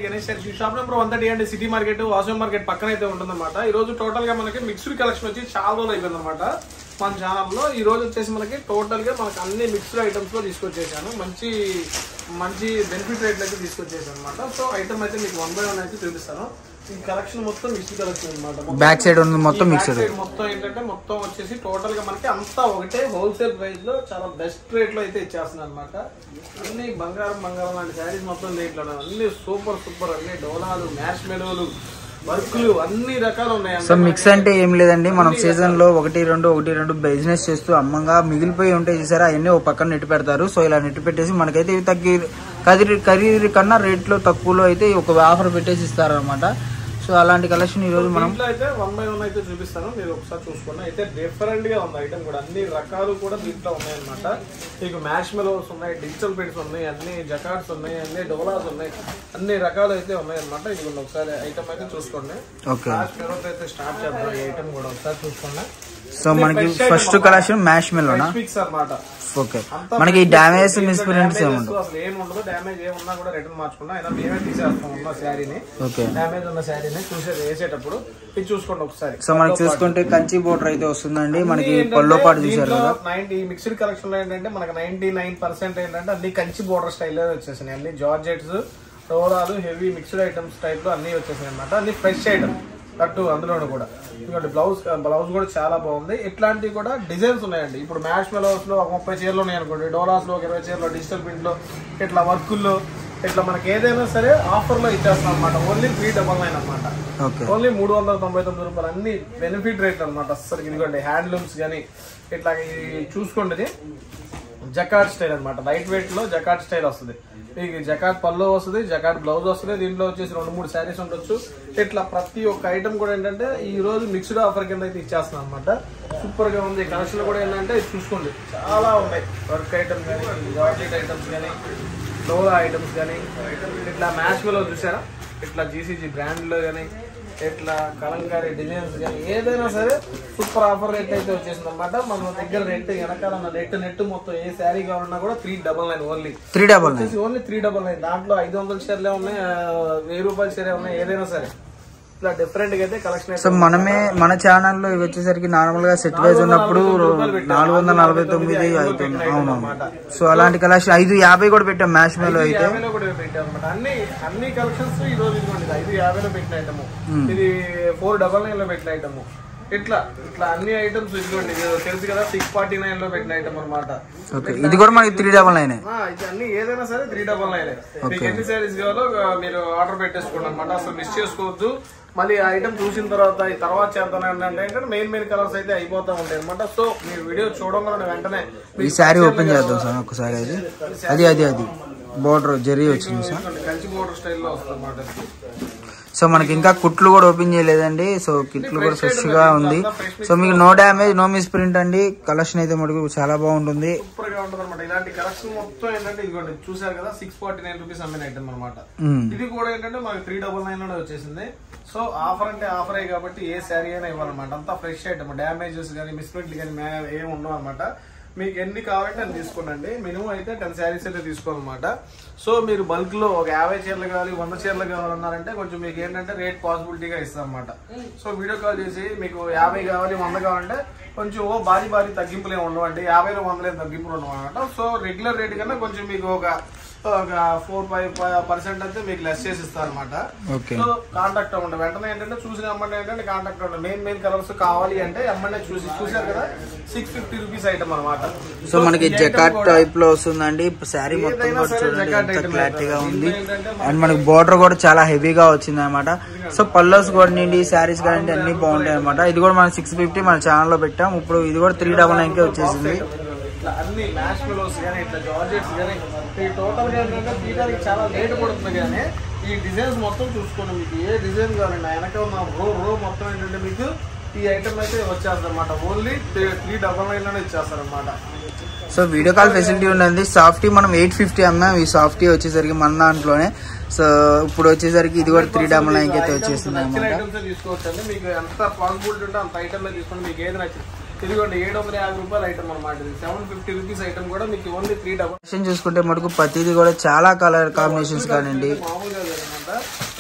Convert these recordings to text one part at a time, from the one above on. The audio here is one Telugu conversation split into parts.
గణేష్ షాప్ నెంబర్ 130 అండి, సిటీ మార్కెట్ వాసవి మార్కెట్ పక్కన అయితే ఉంటుందన్నమాట. ఈ రోజు టోటల్ గా మనకి మిక్స్డ్ కలెక్షన్ వచ్చి చాలా రోజులు అయిపోయింది అనమాట మన ఛానల్లో. ఈ రోజు వచ్చేసి మనకి టోటల్ గా మనకి అన్ని మిక్స్డ్ ఐటమ్స్ లో తీసుకొచ్చేసాను. మంచి మంచి బెనిఫిట్ రేట్లు అయితే తీసుకొచ్చేసాను అనమాట. సో ఐటమ్ అయితే మీకు 1 by 1 అయితే చూపిస్తాను. ఈ కలెక్షన్ మొత్తం మిక్స్డ్ కలెక్షన్ అనమాట. బ్యాక్ సైడ్ ఉంది మొత్తం మిక్స్డ్. మొత్తం ఏంటంటే మొత్తం వచ్చేసి టోటల్ గా మనకి అంతా ఒకటే హోల్సేల్ ప్రైస్ లో చాలా బెస్ట్ రేట్ లో అయితే ఇచ్చేస్తుంది అనమాట. అన్ని బంగారం లాంటి శారీస్ మొత్తం రేట్లో అన్ని సూపర్ అన్ని డోలాలు, మ్యాష్ మెలోలు, వర్క్లు అన్ని రకాలు ఉన్నాయి. సో మిక్స్ అంటే ఏం లేదండి, మనం సీజన్ లో ఒకటి రెండు బిజినెస్ చేస్తూ అమ్మంగా మిగిలిపోయి ఉంటే చూసారా, అవన్నీ ఒక పక్కన నెట్టి పెడతారు. సో ఇలా నెట్టి పెట్టేసి మనకైతే తగ్గి ఖరీదు కన్నా రేట్ లో తక్కువలో అయితే ఒక ఆఫర్ పెట్టేసి ఇస్తారు అనమాట. సో అలాంటి కలెక్షన్ ఈ రోజు మనం అయితే 1 by 1 అయితే చూపిస్తాను, మీరు ఒకసారి చూసుకోండి. అయితే డిఫరెంట్ గా ఉంది ఐటమ్ కూడా, అన్ని రకాలు కూడా దీంట్లో ఉన్నాయన్నమాట. మీకు మ్యాష్ మెలోస్ ఉన్నాయి, డిజిటల్ ప్రింట్స్ ఉన్నాయి, అన్ని జకార్డ్స్ ఉన్నాయి, అన్ని డోలాస్ ఉన్నాయి, అన్ని రకాలు అయితే ఉన్నాయి అనమాట. ఇది ఒకసారి ఐటమ్ అయితే చూసుకోండి. మ్యాష్ మెలోస్ అయితే స్టార్ట్ చేద్దాం. ఈ ఐటమ్ కూడా ఒకసారి చూసుకోండి. సో మనకి ఫస్ట్ కలెక్షన్ మ్యాష్ మెలోనా అనమాట. ఓకే, మనకి డామేజ్ మిస్ప్రింట్స్ అసలు ఏముండదు. డామేజ్ ఏమున్నా కూడా రిటర్న్ మార్చుకుంటా, అయినా మేమే తీసేస్తాం ఉన్న శారీని. డామేజ్ ఉన్న శారీని చూసేది వేసేటప్పుడు ఇది చూసుకోండి ఒకసారి. సో మనకి చూసుకుంటే కంచి బోర్డర్ అయితే వస్తుందండి. మనకి పల్లో పాటు చూసారు కదా. 90 మిక్స్డ్ కలెక్షన్ లో ఏంటంటే మనకి 99% ఏంటంటే అన్ని కంచి బోర్డర్ స్టైల్లో వచ్చేసినాయి. అన్ని జార్జెట్స్, డోరాలు, హెవీ మిక్స్డ్ ఐటమ్స్ టైప్ లో అన్ని వచ్చేసాయి అనమాట. అన్ని ఫ్రెష్ ఐటమ్ కట్టు అందులోనూ కూడా. ఎందుకంటే బ్లౌజ్ కూడా చాలా బాగుంది. ఇట్లాంటివి కూడా డిజైన్స్ ఉన్నాయండి. ఇప్పుడు మ్యాష్ మెలోస్ లో 30 చీరలు ఉన్నాయి అనుకోండి, డోలాస్ లో 20 చీరలు, డిజిటల్ ప్రింట్ లో ఇట్లా వర్కుల్లో ఇట్లా మనకి ఏదైనా సరే ఆఫర్ లో ఇచ్చేస్తాం అనమాట. ఓన్లీ 399 అనమాట. ఓన్లీ 399 రూపాయలు. అన్ని బెనిఫిట్ రేట్ అనమాట. అసలు ఇదిగోండి హ్యాండ్లూమ్స్ కానీ ఇట్లా చూసుకోండి. జకార్డ్ స్టైల్ అనమాట. లైట్ వెయిట్ లో జకార్డ్ స్టైల్ వస్తుంది. మీకు జకార్డ్ పల్లో వస్తుంది, జకార్డ్ బ్లౌజ్ వస్తుంది. దీంట్లో వచ్చేసి 2-3 శారీస్ ఉండొచ్చు. ఇట్లా ప్రతి ఒక్క ఐటమ్ కూడా ఏంటంటే ఈ రోజు మిక్స్డ్ ఆఫర్ కింద అయితే ఇచ్చేస్తున్నాం అనమాట. సూపర్ గా ఉంది. కలెక్షన్ కూడా ఏంటంటే చూసుకోండి చాలా ఉన్నాయి. వర్క్ ఐటమ్ కానీ, జాకెట్ ఐటమ్స్ కానీ, డోలా ఐటమ్స్ కానీ, ఇట్లా మ్యాష్ మెలో చూసారా, ఇట్లా జీసీజీ బ్రాండ్ లో కానీ, ఇట్లా కలంకారీ డిజైన్స్ కానీ ఏదైనా సరే సూపర్ ఆఫర్ రేట్ అయితే వచ్చేసింది అనమాట. మన దగ్గర నెట్ వెనకాల నెట్ మొత్తం ఏ శారీ కావాలన్నా కూడా 399 ఓన్లీ 399. దాంట్లో 500 చీరలే ఉన్నాయి, 1000 రూపాయల చీరే ఉన్నాయి. ఏదైనా సరే ఇట్లా డిఫరెంట్ గా అయితే కలెక్షన్. సో మనమే మన ఛానల్లో ఇవి వచ్చేసరికి నార్మల్ గా సెట్ వైజ్ ఉన్నప్పుడు 449 అవుతుంది. అవును. సో అలాంటి కలెక్షన్ 550 కూడా పెట్టాం. మ్యాష్ మెలో అయితే అన్ని కలెక్షన్స్ ఈ రోజు 550 లో పెట్టిన ఐటమ్, ఇది 499 లో పెట్టిన ఐటమ్. ఇట్లా అన్ని ఐటమ్స్ ఇదిగోండి, తెలుసు కదా 649 లో పెట్టిన ఐటమ్ అనమాట. ఇది కూడా మనకి 399. ఇది అన్ని ఏదైనా సరే 399. మీకు ఎన్ని శారీస్ కావాలో మీరు ఆర్డర్ పెట్టేసుకోండి అనమాట. అసలు మిస్ చేసుకోవద్దు. మళ్ళీ ఆ ఐటమ్ చూసిన తర్వాత చేద్దాం ఏంటంటే మెయిన్ కలర్స్ అయితే అయిపోతా ఉంటాయి అనమాట. సో మీరు వీడియో చూడగానే వెంటనే ఈ శారీ ఓపెన్ చేద్దాం సార్ ఒకసారి. అది బోర్డర్ జరీ వచ్చింది సార్, కంచి బోర్డర్ స్టైల్లో వస్తుంది అనమాట. సో మనకి ఇంకా కుట్లు కూడా ఓపెన్ చేయలేదండి. సో కిట్లు కూడా ఫ్రెష్ గా ఉంది. సో మీకు no damage, no misprint అండి. కలెక్షన్ అయితే మటుకు చాలా బాగుంటుంది, సూపర్ గా ఉంటుంది అనమాట. ఇలాంటి కలెక్షన్ మొత్తం ఏంటంటే ఇదిగోండి చూసారు కదా, 649 రూపీస్ అమ్మిన ఐటమ్ అనమాట. ఇది కూడా ఏంటంటే మనకి 399 లోనే వచ్చేసింది. సో ఆఫర్ అంటే ఆఫరే కాబట్టి ఏ శారీ అయినా ఇవ్వాలన్నమాట. అంతా ఫ్రెష్ ఐటమ్, డ్యామేజెస్ కానీ మిస్ప్రింట్లు కానీ ఏమి ఉండవు అనమాట. మీకు ఎన్ని కావాలంటే అని తీసుకోండి. మినిమం అయితే 10 శారీస్ అయితే తీసుకోవాలన్నమాట. సో మీరు బల్క్ లో ఒక 50 చీరలు కావాలి, 100 చీరలు కావాలన్నారంటే కొంచెం మీకు ఏంటంటే రేట్ పాసిబిలిటీగా ఇస్తాం అనమాట. సో వీడియో కాల్ చేసి మీకు 50 కావాలి, 100 కావాలంటే కొంచెం భారీ తగ్గింపులు ఏమి ఉండవు అండి. 50లో 100 తగ్గింపులు ఉండవు అనమాట. సో రెగ్యులర్ రేట్ కన్నా కొంచెం మీకు ఒక 4-5% అయితే మీకు లెస్ చేసి ఇస్తారు అనమాట. సో కాంటాక్ట్ అవ్వండి వెంటనే. ఏంటంటే చూసిన అమ్మంటే ఏంటంటే కాంటాక్ట్ అవ్వండి. మెయిన్ కలర్స్ కావాలి అంటే అమ్మంటే చూసారు కదా, 650 రూపీస్ ఐటమ్ అనమాట. సో మనకి జకాట్ టైప్ లో వస్తుందండి. శారీ మొత్తం క్లారిటీగా ఉంది. అండ్ మనకి బోర్డర్ కూడా చాలా హెవీగా వచ్చింది అనమాట. సో పల్లోస్ కూడా శారీస్ కానీ అన్ని బాగుంటాయి అనమాట. ఇది కూడా మనం 650 మన ఛానల్లో పెట్టాం. ఇప్పుడు ఇది కూడా 399 కే వచ్చేసింది. అన్ని మ్యాష్ మెలోస్ కానీ ఇట్లా జార్జెట్స్ కానీ టోటల్ గా ఏంటంటే తీయడానికి చాలా లేట్ పడుతుంది. కానీ ఈ డిజైన్స్ మొత్తం చూసుకోండి. మీకు ఏ డిజైన్ కావాలండి వెనక ఉన్న రో మొత్తం ఏంటంటే మీకు ఈ ఐటమ్ అయితే వచ్చేస్తుంది అనమాట. ఓన్లీ 399 లోనే ఇచ్చేస్తారనమాట. సో వీడియో కాల్ ఫెసిలిటీ ఉన్నది. సాఫ్టీ మనం 850 అమ్మాం. ఈ సాఫ్టీ వచ్చేసరికి మన దాంట్లోనే. సో ఇప్పుడు వచ్చేసరికి ఇది కూడా 399 అయితే వచ్చేసింది అనమాట. తీసుకోవచ్చండి. మీకు ఎంత పాసిబిలిటీ ఉంటే అంత ఐటమ్ తీసుకోండి. మీకు ఏది నచ్చింది ఇదిగోండి 750 రూపాయల ఐటమ్ అనమాట. ఇది 750 రూపీస్ ఐటమ్ కూడా మీకు ఓన్లీ 399. చూసుకుంటే మటుకు ప్రతిది కూడా చాలా కలర్ కాంబినేషన్స్ కానివ్వండి, మామూలుగా లేదన్నమాట.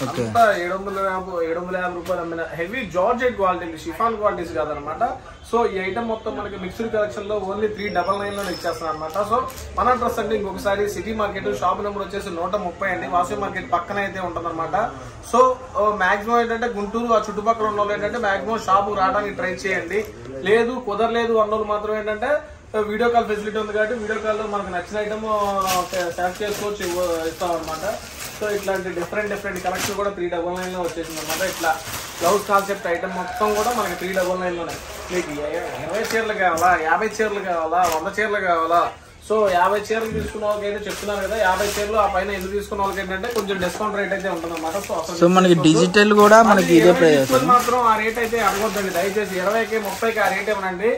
అంతా 750 రూపాయలు అమ్మిన heavy georgette quality, chiffon qualities కాదనమాట. సో ఈ ఐటమ్ మొత్తం మనకి మిక్స్డ్ కలెక్షన్ లో ఓన్లీ 399 లో ఇచ్చేస్తాం అనమాట. సో మన డ్రెస్ అంటే ఇంకొకసారి సిటీ మార్కెట్ షాప్ నెంబర్ వచ్చేసి 130 అండి. వాసవి మార్కెట్ పక్కన అయితే ఉంటుంది అనమాట. సో మాక్సిమం ఏంటంటే గుంటూరు ఆ చుట్టుపక్కల ఉన్న వాళ్ళు ఏంటంటే మాక్సిమం షాప్ రావడానికి ట్రై చేయండి. లేదు కుదరలేదు అన్నోళ్ళు మాత్రం ఏంటంటే వీడియో కాల్ ఫెసిలిటీ ఉంది కాబట్టి వీడియో కాల్ లో మనకు నచ్చిన ఐటమ్ సెలెక్ట్ చేసుకోవచ్చు, ఇస్తాం అనమాట. సో ఇట్లాంటి డిఫరెంట్ కలెక్షన్ కూడా 399 లో వచ్చేసింది అనమాట. ఇట్లా బ్లౌజ్ కాన్సెప్ట్ ఐటమ్ మొత్తం కూడా మనకి 399 లోనే. మీకు 20 చీరలు కావాలా, 50 చీరలు కావాలా, 100 చీరలు కావాలా? సో 50 చీరలు తీసుకున్న వాళ్ళకి అయితే చెప్తున్నాను కదా, 50 చీరలు ఆ పైన ఎందుకు తీసుకున్న వాళ్ళకి ఏంటంటే కొంచెం డిస్కౌంట్ రేట్ అయితే ఉంటుంది అనమాట. సో మనకి డిజిటల్ కూడా మనకి ఇదే ప్రైస్ మాత్రం ఆ రేట్ అయితే అడగొద్దండి దయచేసి. 20కి 30కి ఆ రేట్ ఏమనండి.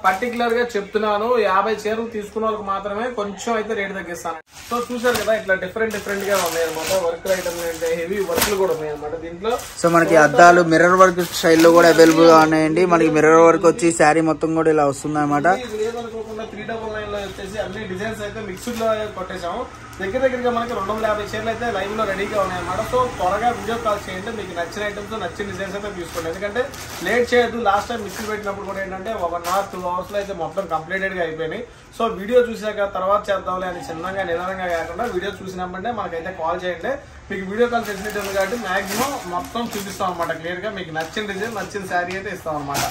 పర్టికులర్ గా చెప్తున్నాను, 50 చీరలు తీసుకున్న వాళ్ళకి మాత్రమే కొంచెం అయితే రేట్ తగ్గిస్తాను. సో చూసారు కదా ఇట్లా డిఫరెంట్ గా ఉన్నాయి అనమాట. వర్క్ ఐటమ్ అంటే హెవీ వర్క్లు కూడా ఉన్నాయి అనమాట దీంట్లో. సో మనకి అద్దాలు మిర్రర్ వర్క్ స్టైల్లో కూడా అవైలబుల్ గా ఉన్నాయండి. మనకి మిర్రర్ వర్క్ వచ్చి శారీ మొత్తం కూడా ఇలా వస్తుంది అనమాట. లేదనుకోకుండా 399 లో వచ్చేసి అన్ని డిజైన్స్ అయితే మిక్స్డ్ లో కొట్టేసాము. దగ్గరగా మనకి 250 చీరలు అయితే లైవ్ లో రెడీగా ఉన్నాయన్నమాట. సో త్వరగా వీడియో కాల్ చేయండి, మీకు నచ్చిన ఐటమ్స్ నచ్చిన డిజైన్స్ అయితే తీసుకోండి. ఎందుకంటే లేట్ చేయొద్దు. లాస్ట్ టైం మిక్సీ పెట్టినప్పుడు కూడా ఏంటంటే 1 hour 2 hours లో అయితే మొత్తం కంప్లీటెడ్ గా అయిపోయినాయి. సో వీడియో చూసాక తర్వాత చేద్దాంలే అని చిన్నగా నిదానంగా కాకుండా వీడియో చూసినప్పుడే మనకైతే కాల్ చేయండి. మీకు వీడియో కాల్ ఫెసిలిటీ ఉంది కాబట్టి మాక్సిమం మొత్తం చూపిస్తాం అనమాట క్లియర్ గా. మీకు నచ్చిన డిజైన్ నచ్చిన శారీ అయితే ఇస్తాం అనమాట.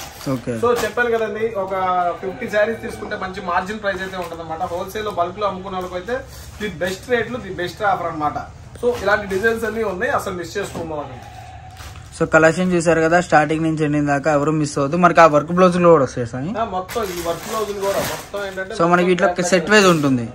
సో చెప్పాను కదండి, ఒక 50 శారీస్ తీసుకుంటే మంచి మార్జిన్ ప్రైస్ అయితే ఉంటుంది అనమాట. హోల్సేల్ లో బల్క్ లో అమ్ముకున్న వాళ్ళకి అయితే ది బెస్ట్ రేట్లు ది బెస్ట్ ఆఫర్ అనమాట. సో ఇలాంటి డిజైన్స్ అన్ని ఉన్నాయి, అసలు మిస్ చేసుకోవాలి. సో కలెక్షన్ చూసారు కదా, స్టార్టింగ్ నుంచి ఎండింగ్ దాకా ఎవరు మిస్ అవ్వద్దు. మనకి ఆ వర్క్ బ్లౌజులు కూడా వస్తాయి మొత్తం. ఈ వర్క్ బ్లౌజులు కూడా మొత్తం ఏంటంటే సో మనకి ఇట్లా సెట్ వైజ్ ఉంటుంది.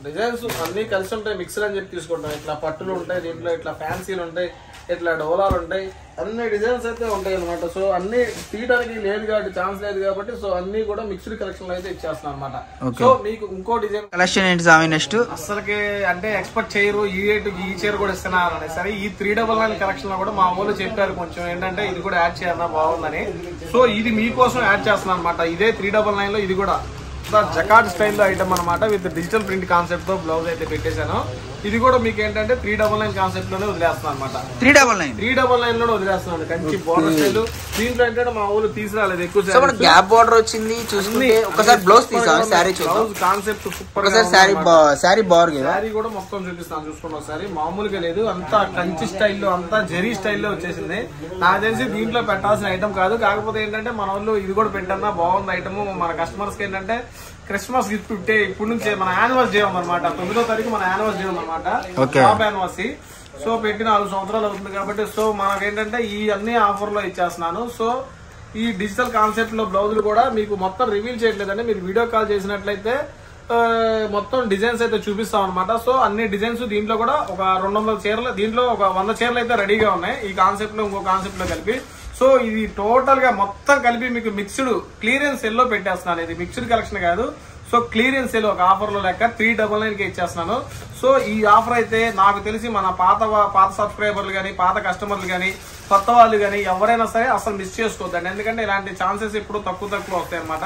డిజైన్స్ అన్ని కలిసి ఉంటాయి, మిక్సర్ అని చెప్పి తీసుకుంటాం. ఇట్లా పట్టులు ఉంటాయి, దీంట్లో ఇట్లా ఫ్యాన్సీలు ఉంటాయి, ఇట్లా డోలాలు ఉంటాయి, అన్ని డిజైన్స్ అయితే ఉంటాయి అనమాట. సో అన్ని తీయడానికి లేదు కాబట్టి ఛాన్స్ లేదు కాబట్టి సో అన్ని కూడా మిక్స్డ్ కలెక్షన్ లో అయితే ఇచ్చేస్తాం అనమాట. సో మీకు ఇంకో డిజైన్ కలెక్షన్ ఏంటి స్వామి నెక్స్ట్? అసలుకి అంటే ఎక్స్పెక్ట్ చేయరు ఈ రేటు ఈ చీర కూడా ఇస్తున్నారని. సరే ఈ 399 కలెక్షన్ లో కూడా మా ఊళ్ళో చెప్పారు కొంచెం ఏంటంటే ఇది కూడా యాడ్ చేయాలన్నా బాగుందని. సో ఇది మీకోసం యాడ్ చేస్తున్నాను అనమాట. ఇదే 399 లో ఇది కూడా జకాట్ స్టైల్లో ఐటమ్ అనమాట. విత్ డిజిటల్ ప్రింట్ కాన్సెప్ట్ తో బ్లౌజ్ అయితే పెట్టేశాను. ఇది కూడా మీకు ఏంటంటే 399 కాన్సెప్ట్ లోనే వదిలేస్తాను అనమాట. 399 లోనే వదిలేస్తున్నాను. Kanchi border style. దీంట్లో ఏంటంటే మా ఊళ్ళు తీసుకురాలేదు ఎక్కువ. గ్యాప్ బోర్డర్ వచ్చింది చూసుకుంటే ఒకసారి బ్లౌజ్ తీసాం. శారీ చూద్దాం. Concept super. శారీ బాగుంది. శారీ కూడా మొత్తం చూపిస్తాను చూసుకోండి ఒకసారి. మామూలుగా లేదు, అంతా కంచి స్టైల్లో అంతా జరీ స్టైల్లో వచ్చేసింది. నాకు తెలిసి దీంట్లో పెట్టాల్సిన ఐటమ్ కాదు. కాకపోతే ఏంటంటే మన వాళ్ళు ఇది కూడా పెట్టన్నా బాగుంది ఐటమ్. మన కస్టమర్స్ కి ఏంటంటే క్రిస్మస్ గిఫ్ట్ ఇప్పుడు నుంచి మన యానివర్సరీ ఉందన్నమాట. 9వ తారీఖు మన యానివర్సరీ ఉందన్నమాట. Top anniversary. సో పెట్టి 4 సంవత్సరాలు అవుతుంది కాబట్టి సో మనకేంటంటే ఈ అన్ని ఆఫర్ లో ఇచ్చేస్తున్నాను. సో ఈ డిజిటల్ కాన్సెప్ట్ లో బ్లౌజులు కూడా మీకు మొత్తం రివీల్ చేయట్లేదండి. మీరు వీడియో కాల్ చేసినట్లయితే మొత్తం డిజైన్స్ అయితే చూపిస్తాం అనమాట. సో అన్ని డిజైన్స్ దీంట్లో కూడా ఒక 200 చీరలు, దీంట్లో ఒక 100 చీరలు అయితే రెడీగా ఉన్నాయి ఈ కాన్సెప్ట్ లో ఇంకో కాన్సెప్ట్ లో కలిపి. సో ఇది టోటల్ గా మొత్తం కలిపి మీకు మిక్స్డ్ క్లియరెన్స్ సెల్ లో పెట్టేస్తున్నాను. ఇది మిక్స్డ్ కలెక్షన్ కాదు. సో క్లియరెన్స్ సెల్ ఒక ఆఫర్ లో లెక్క 399 కి ఇచ్చేస్తున్నాను. సో ఈ ఆఫర్ అయితే నాకు తెలిసి మన పాత సబ్స్క్రైబర్లు కానీ పాత కస్టమర్లు కానీ కొత్త వాళ్ళు కానీ ఎవరైనా సరే అసలు మిస్ చేసుకోవద్దండి. ఎందుకంటే ఇలాంటి ఛాన్సెస్ ఇప్పుడు తక్కువ వస్తాయి అనమాట.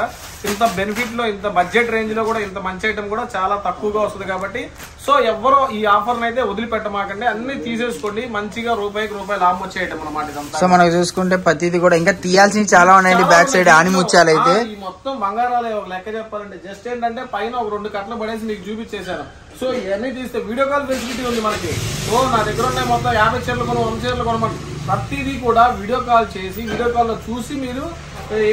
ఇంత బెనిఫిట్ లో ఇంత బడ్జెట్ రేంజ్ లో కూడా ఇంత మంచి ఐటమ్ కూడా చాలా తక్కువగా వస్తుంది కాబట్టి సో ఎవరో ఈ ఆఫర్ అయితే వదిలిపెట్టమాకండి. అన్ని తీసేసుకోండి. మంచిగా రూపాయికి రూపాయి లాభం వచ్చే ఐటమ్ అనమాట ఇదంతా. సో మనకు చూసుకుంటే ప్రతిది కూడా ఇంకా తీయాల్సినవి చాలా ఉన్నాయండి. బ్యాక్ సైడ్ ఆనిముత్యాలు అయితే ఈ మొత్తం బంగారాలే. ఒక లెక్క చెప్పాలంటే జస్ట్ ఏంటంటే పైన ఒక 2 కట్టలు పడేసి మీకు చూపించేశాను. సో ఇవన్నీ తీస్తే వీడియో కాల్ ఫెసిలిటీ ఉంది మనకి. సో నా దగ్గర ఉన్నాయి మొత్తం 50 చీరలు 100 చీరలు కొనమని ప్రతిదీ కూడా వీడియో కాల్ చేసి వీడియో కాల్ లో చూసి మీరు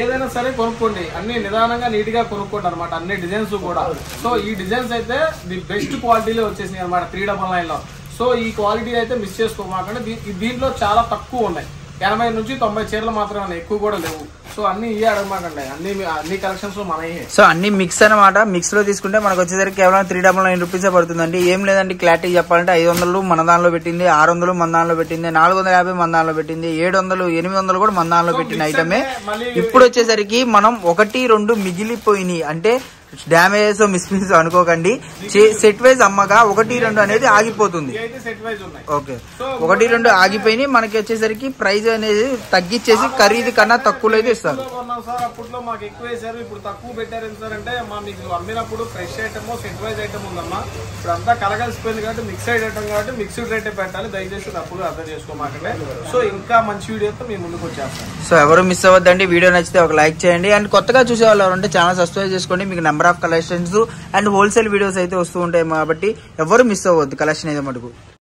ఏదైనా సరే కొనుక్కోండి. అన్ని నిదానంగా నీట్ గా కొనుక్కోండి అనమాట. అన్ని డిజైన్స్ కూడా. సో ఈ డిజైన్స్ అయితే ది బెస్ట్ క్వాలిటీలో వచ్చేసినాయి అనమాట 399 లో. సో ఈ క్వాలిటీ అయితే మిస్ చేసుకోమాకండి. దీంట్లో చాలా తక్కువ ఉన్నాయి. 80 నుంచి 90 చీరలు మాత్రమే ఉన్నాయి, ఎక్కువ కూడా లేవు. సో అన్ని ఇవే అడగమాకండి. అన్ని కలెక్షన్స్ లో మనయే. సో అన్ని మిక్స్ అనమాట. మిక్స్ లో తీసుకుంటే మనకు వచ్చేసరికి కేవలం 399 రూపీస్ పడుతుందండి. ఏం లేదండి, క్లారిటీ చెప్పాలంటే 500 మన దానిలో పెట్టింది, 600 మన దానిలో పెట్టింది, 450 మన దానిలో పెట్టింది, 700 800 కూడా మన దానిలో పెట్టిన ఐటమే. ఇప్పుడు వచ్చేసరికి మనం 1 2 మిగిలిపోయినాయి అంటే డ్యామేజెస్ మిస్ అనుకోకండి. సెట్ వైజ్ అమ్మగా 1-2 అనేది ఆగిపోతుంది. ఓకే 1-2 ఆగిపోయి మనకి వచ్చేసరికి ప్రైస్ అనేది తగ్గించేసి ఖరీదు కన్నా తక్కువలో అయితే ఇస్తారు. అప్పట్లో మాకు ఎక్కువ వేసారు, ఇప్పుడు తక్కువ పెట్టారు సార్ అంటే మీకు అమ్మినప్పుడు fresh item set wise item ఉందమ్మా. ఇప్పుడు అంతా కలగలిసిపోయింది కాబట్టి మిక్సైడ్ ఐటమ్ కాబట్టి మిక్స్డ్ రేటే పెట్టాలి. దయచేసి తప్పులు అర్థం చేసుకోమాకండి. సో ఇంకా మంచి వీడియోతో మీ ముందుకు వచ్చేస్తాం. సో ఎవరు మిస్ అవ్వద్దండి. వీడియో నచ్చితే ఒక లైక్ చేయండి. అండ్ కొత్తగా చూసే వాళ్ళు ఎవరంటే ఛానల్ సబ్స్క్రైబ్ చేసుకోండి. మీకు number of collections and wholesale videos అయితే వస్తూ ఉంటాయి కాబట్టి ఎవరు మిస్ అవ్వద్దు కలెక్షన్ అయితే మటుకు.